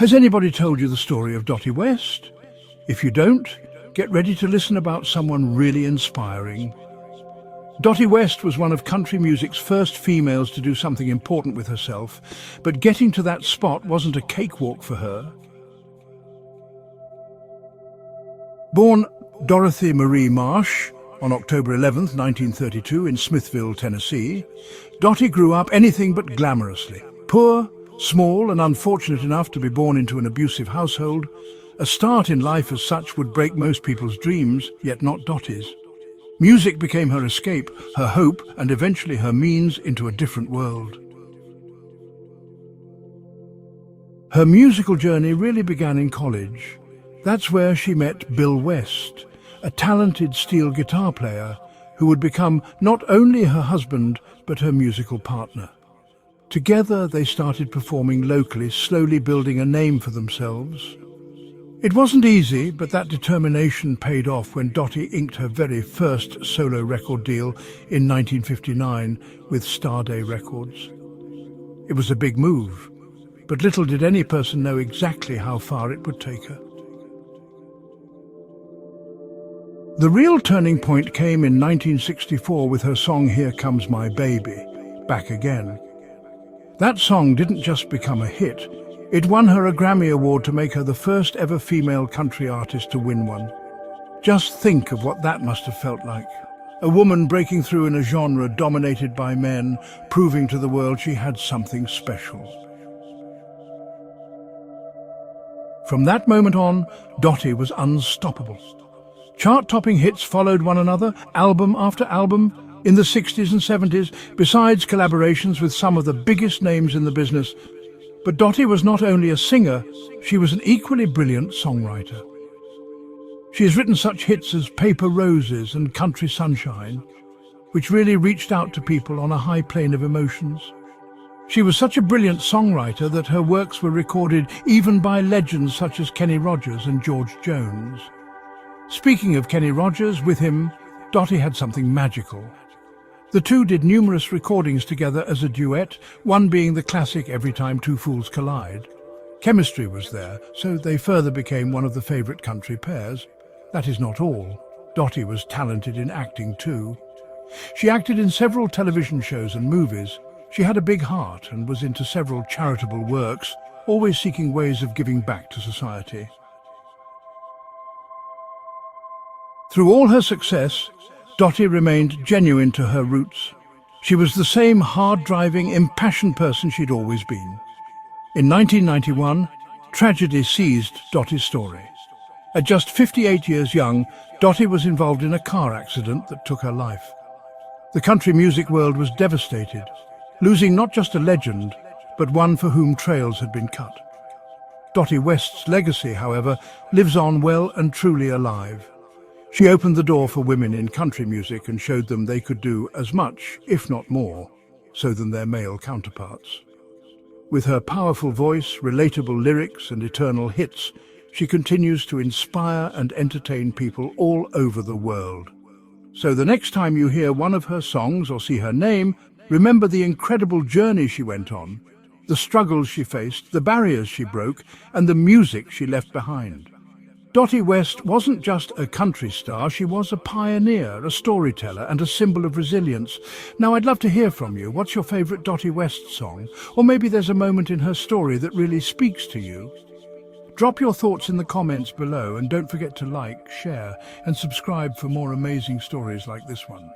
Has anybody told you the story of Dottie West? If you don't, get ready to listen about someone really inspiring. Dottie West was one of country music's first females to do something important with herself, but getting to that spot wasn't a cakewalk for her. Born Dorothy Marie Marsh on October 11, 1932 in Smithville, Tennessee, Dottie grew up anything but glamorously. Poor, small and unfortunate enough to be born into an abusive household, a start in life as such would break most people's dreams, yet not Dottie's. Music became her escape, her hope, and eventually her means into a different world. Her musical journey really began in college. That's where she met Bill West, a talented steel guitar player who would become not only her husband, but her musical partner. Together they started performing locally, slowly building a name for themselves. It wasn't easy, but that determination paid off when Dottie inked her very first solo record deal in 1959 with Starday Records. It was a big move, but little did any person know exactly how far it would take her. The real turning point came in 1964 with her song Here Comes My Baby, Back Again. That song didn't just become a hit, it won her a Grammy Award to make her the first ever female country artist to win one. Just think of what that must have felt like. A woman breaking through in a genre dominated by men, proving to the world she had something special. From that moment on, Dottie was unstoppable. Chart-topping hits followed one another, album after album, in the 60s and 70s, besides collaborations with some of the biggest names in the business. But Dottie was not only a singer, she was an equally brilliant songwriter. She has written such hits as Paper Roses and Country Sunshine, which really reached out to people on a high plane of emotions. She was such a brilliant songwriter that her works were recorded even by legends such as Kenny Rogers and George Jones. Speaking of Kenny Rogers, with him, Dottie had something magical. The two did numerous recordings together as a duet, one being the classic Every Time Two Fools Collide. Chemistry was there, so they further became one of the favourite country pairs. That is not all. Dottie was talented in acting too. She acted in several television shows and movies. She had a big heart and was into several charitable works, always seeking ways of giving back to society. Through all her success, Dottie remained genuine to her roots. She was the same hard-driving, impassioned person she'd always been. In 1991, tragedy seized Dottie's story. At just 58 years young, Dottie was involved in a car accident that took her life. The country music world was devastated, losing not just a legend, but one for whom trails had been cut. Dottie West's legacy, however, lives on well and truly alive. She opened the door for women in country music and showed them they could do as much, if not more, so than their male counterparts. With her powerful voice, relatable lyrics and eternal hits, she continues to inspire and entertain people all over the world. So the next time you hear one of her songs or see her name, remember the incredible journey she went on, the struggles she faced, the barriers she broke, and the music she left behind. Dottie West wasn't just a country star, she was a pioneer, a storyteller, and a symbol of resilience. Now, I'd love to hear from you. What's your favourite Dottie West song? Or maybe there's a moment in her story that really speaks to you. Drop your thoughts in the comments below, and don't forget to like, share, and subscribe for more amazing stories like this one.